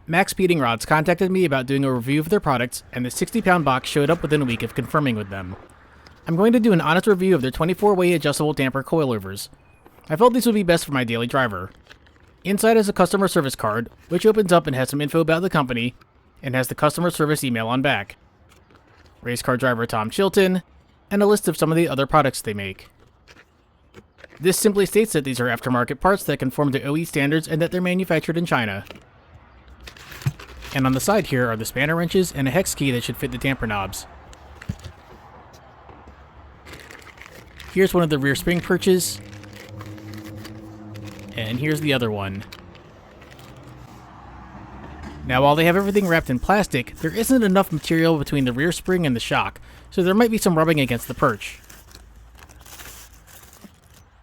MaXpeedingRods contacted me about doing a review of their products, and the 60-pound box showed up within a week of confirming with them. I'm going to do an honest review of their 24-way adjustable damper coilovers. I felt these would be best for my daily driver. Inside is a customer service card, which opens up and has some info about the company, and has the customer service email on back. Race car driver Tom Chilton, and a list of some of the other products they make. This simply states that these are aftermarket parts that conform to OE standards and that they're manufactured in China. And on the side here are the spanner wrenches and a hex key that should fit the damper knobs. Here's one of the rear spring perches. And here's the other one. Now while they have everything wrapped in plastic, there isn't enough material between the rear spring and the shock, so there might be some rubbing against the perch.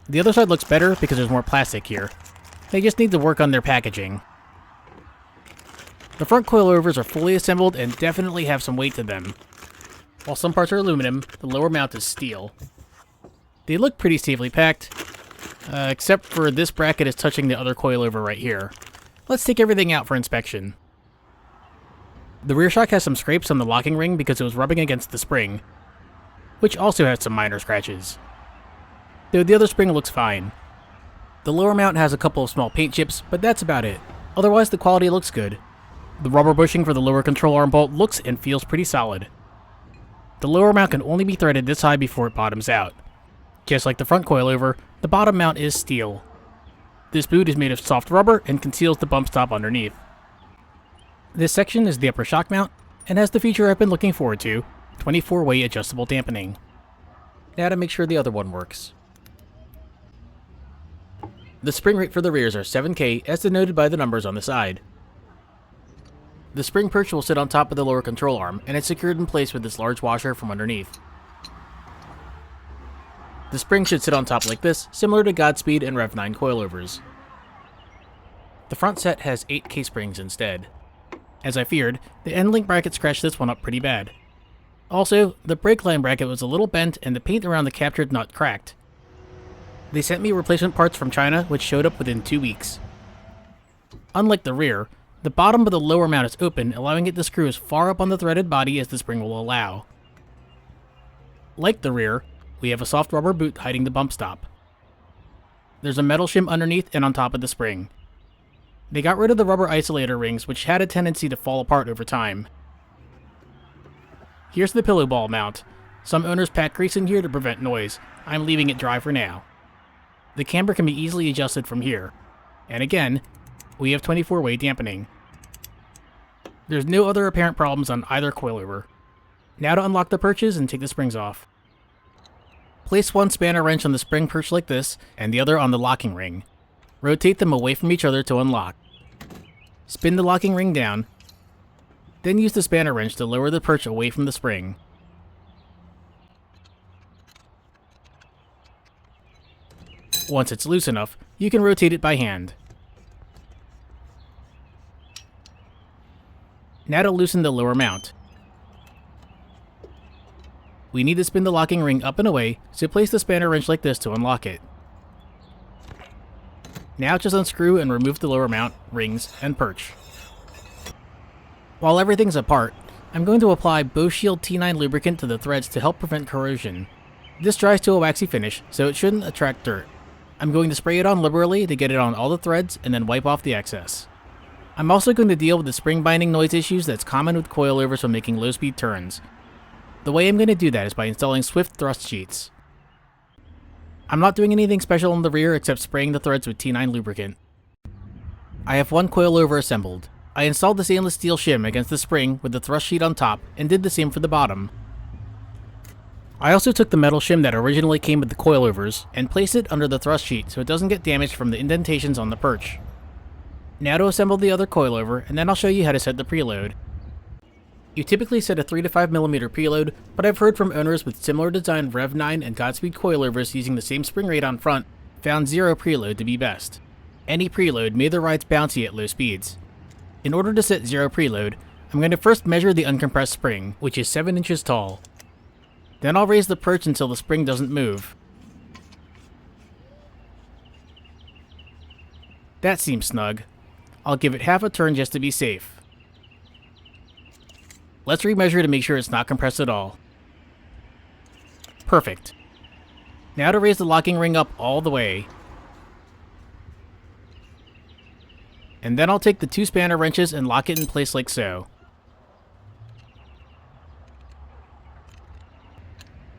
The other side looks better because there's more plastic here. They just need to work on their packaging. The front coilovers are fully assembled and definitely have some weight to them. While some parts are aluminum, the lower mount is steel. They look pretty safely packed, except for this bracket is touching the other coilover right here. Let's take everything out for inspection. The rear shock has some scrapes on the locking ring because it was rubbing against the spring, which also has some minor scratches. Though the other spring looks fine. The lower mount has a couple of small paint chips, but that's about it. Otherwise the quality looks good. The rubber bushing for the lower control arm bolt looks and feels pretty solid. The lower mount can only be threaded this high before it bottoms out. Just like the front coilover, the bottom mount is steel. This boot is made of soft rubber and conceals the bump stop underneath. This section is the upper shock mount, and has the feature I've been looking forward to, 24-way adjustable dampening. Now to make sure the other one works. The spring rate for the rears are 7K as denoted by the numbers on the side. The spring perch will sit on top of the lower control arm, and it's secured in place with this large washer from underneath. The spring should sit on top like this, similar to Godspeed and Rev 9 coilovers. The front set has 8 K-springs instead. As I feared, the end link bracket scratched this one up pretty bad. Also, the brake line bracket was a little bent and the paint around the captured nut cracked. They sent me replacement parts from China, which showed up within 2 weeks. Unlike the rear, the bottom of the lower mount is open, allowing it to screw as far up on the threaded body as the spring will allow. Like the rear, we have a soft rubber boot hiding the bump stop. There's a metal shim underneath and on top of the spring. They got rid of the rubber isolator rings, which had a tendency to fall apart over time. Here's the pillow ball mount. Some owners pack grease in here to prevent noise. I'm leaving it dry for now. The camber can be easily adjusted from here. And again, we have 24-way dampening. There's no other apparent problems on either coilover. Now to unlock the perches and take the springs off. Place one spanner wrench on the spring perch like this, and the other on the locking ring. Rotate them away from each other to unlock. Spin the locking ring down, then use the spanner wrench to lower the perch away from the spring. Once it's loose enough, you can rotate it by hand. Now to loosen the lower mount. We need to spin the locking ring up and away, so place the spanner wrench like this to unlock it. Now just unscrew and remove the lower mount, rings, and perch. While everything's apart, I'm going to apply Boeshield T9 lubricant to the threads to help prevent corrosion. This dries to a waxy finish, so it shouldn't attract dirt. I'm going to spray it on liberally to get it on all the threads and then wipe off the excess. I'm also going to deal with the spring binding noise issues that's common with coilovers when making low-speed turns. The way I'm going to do that is by installing Swift thrust sheets. I'm not doing anything special on the rear except spraying the threads with T9 lubricant. I have one coilover assembled. I installed the stainless steel shim against the spring with the thrust sheet on top and did the same for the bottom. I also took the metal shim that originally came with the coilovers and placed it under the thrust sheet so it doesn't get damaged from the indentations on the perch. Now to assemble the other coilover, and then I'll show you how to set the preload. You typically set a 3 to 5mm preload, but I've heard from owners with similar design Rev 9 and Godspeed coilovers using the same spring rate on front found 0 preload to be best. Any preload made the rides bouncy at low speeds. In order to set 0 preload, I'm going to first measure the uncompressed spring, which is 7 inches tall. Then I'll raise the perch until the spring doesn't move. That seems snug. I'll give it half a turn just to be safe. Let's remeasure to make sure it's not compressed at all. Perfect. Now to raise the locking ring up all the way. And then I'll take the 2 spanner wrenches and lock it in place like so.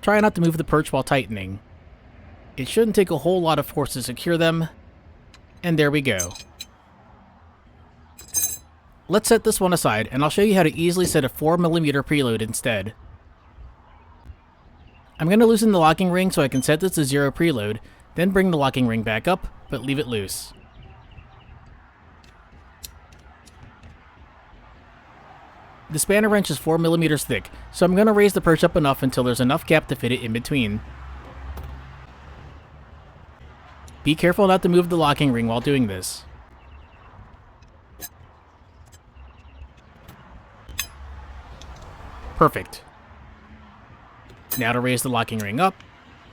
Try not to move the perch while tightening. It shouldn't take a whole lot of force to secure them. And there we go. Let's set this one aside, and I'll show you how to easily set a 4mm preload instead. I'm going to loosen the locking ring so I can set this to 0 preload, then bring the locking ring back up, but leave it loose. The spanner wrench is 4mm thick, so I'm going to raise the perch up enough until there's enough gap to fit it in between. Be careful not to move the locking ring while doing this. Perfect. Now to raise the locking ring up,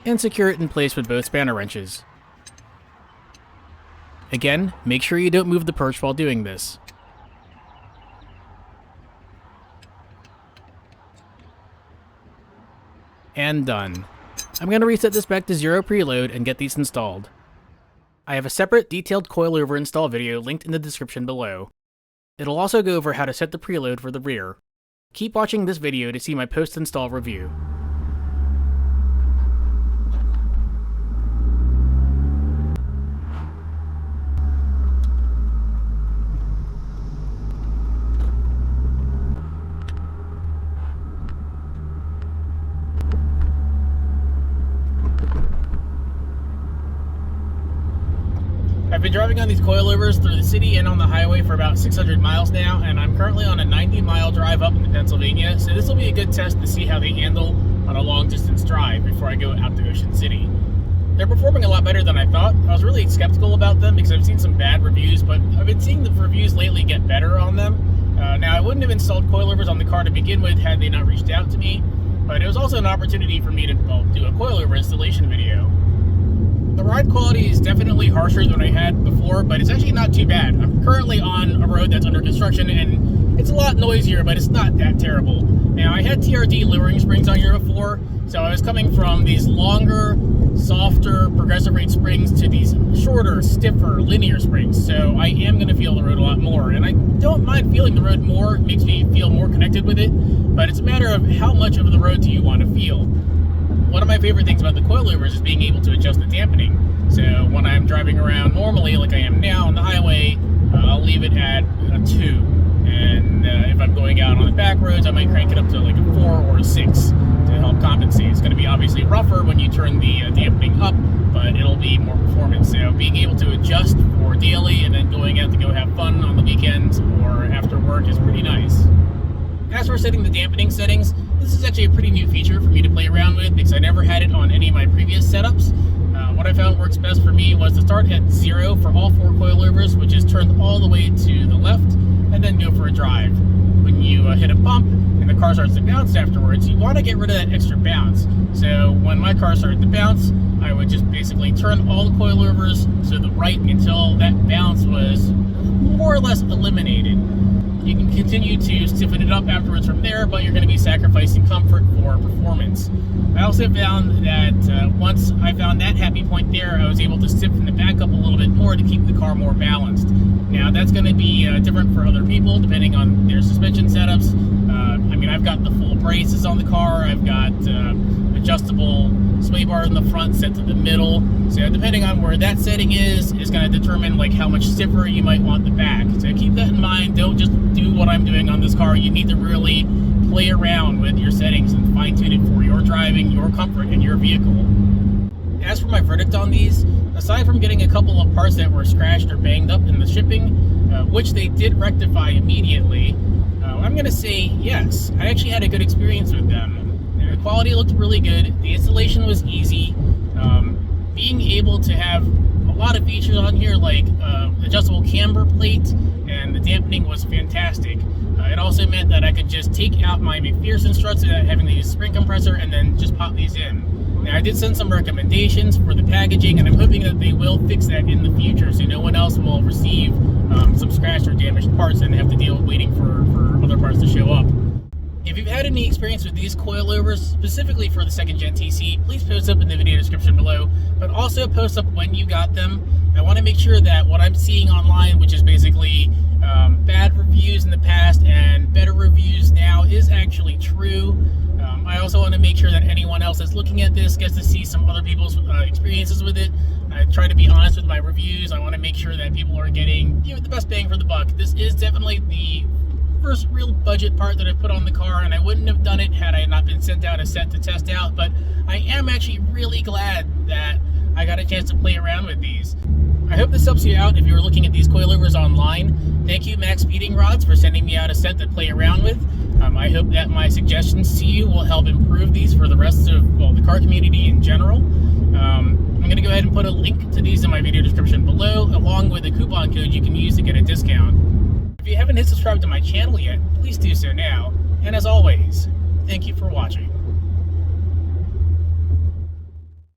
and secure it in place with both spanner wrenches. Again, make sure you don't move the perch while doing this. And done. I'm going to reset this back to 0 preload and get these installed. I have a separate detailed coilover install video linked in the description below. It'll also go over how to set the preload for the rear. Keep watching this video to see my post-install review. I've been driving on these coilovers through the city and on the highway for about 600 miles now, and I'm currently on a 90-mile drive up into Pennsylvania, so this will be a good test to see how they handle on a long-distance drive before I go out to Ocean City. They're performing a lot better than I thought. I was really skeptical about them because I've seen some bad reviews, but I've been seeing the reviews lately get better on them. Now, I wouldn't have installed coilovers on the car to begin with had they not reached out to me, but it was also an opportunity for me to, well, do a coilover installation video. The ride quality is definitely harsher than I had before, but it's actually not too bad. I'm currently on a road that's under construction, and it's a lot noisier, but it's not that terrible. Now, I had TRD lowering springs on here before, so I was coming from these longer, softer, progressive rate springs to these shorter, stiffer, linear springs, so I am going to feel the road a lot more, and I don't mind feeling the road more. It makes me feel more connected with it, but it's a matter of how much of the road do you want to feel. One of my favorite things about the coilovers is being able to adjust the dampening. So when I'm driving around normally, like I am now on the highway, I'll leave it at a 2. And if I'm going out on the back roads, I might crank it up to like a 4 or a 6 to help compensate. It's going to be obviously rougher when you turn the dampening up, but it'll be more performance. So being able to adjust for daily and then going out to go have fun on the weekends or after work is pretty nice. As for setting the dampening settings, this is actually a pretty new feature for me to play around with because I never had it on any of my previous setups. What I found works best for me was to start at 0 for all 4 coilovers, which is turned all the way to the left, and then go for a drive. When you hit a bump and the car starts to bounce afterwards, you want to get rid of that extra bounce. So when my car started to bounce, I would just basically turn all the coilovers to the right until that bounce was more or less eliminated. You can continue to stiffen it up afterwards from there, but you're going to be sacrificing comfort for performance. I also found that once I found that happy point there, I was able to stiffen the back up a little bit more to keep the car more balanced. Now, that's going to be different for other people, depending on their suspension setups. I mean, I've got the full braces on the car. I've got adjustable sway bar in the front set to the middle. So depending on where that setting is going to determine like how much stiffer you might want the back. So keep that in mind. Don't just do what I'm doing on this car. You need to really play around with your settings and fine tune it for your driving, your comfort, and your vehicle. As for my verdict on these, aside from getting a couple of parts that were scratched or banged up in the shipping, which they did rectify immediately, I'm going to say yes. I actually had a good experience with them. The quality looked really good. The installation was easy. Being able to have a lot of features on here like adjustable camber plate and the dampening was fantastic. It also meant that I could just take out my McPherson struts without having to use a spring compressor and then just pop these in. Now, I did send some recommendations for the packaging, and I'm hoping that they will fix that in the future so no one else will receive some scratched or damaged parts and have to deal with waiting for other parts to show up. If you've had any experience with these coilovers, specifically for the 2nd Gen TC, please post up in the video description below, but also post up when you got them. I want to make sure that what I'm seeing online, which is basically bad reviews in the past and better reviews now, is actually true. I also want to make sure that anyone else that's looking at this gets to see some other people's experiences with it. I try to be honest with my reviews. I want to make sure that people are getting, the best bang for the buck. This is definitely the first real budget part that I put on the car, and I wouldn't have done it had I not been sent out a set to test out, but I am actually really glad that I got a chance to play around with these. I hope this helps you out if you're looking at these coilovers online. Thank you, MaXpeedingRods, for sending me out a set to play around with. I hope that my suggestions to you will help improve these for the rest of, the car community in general. I'm going to go ahead and put a link to these in my video description below, along with a coupon code you can use to get a discount. If you haven't hit subscribe to my channel yet, please do so now. And as always, thank you for watching.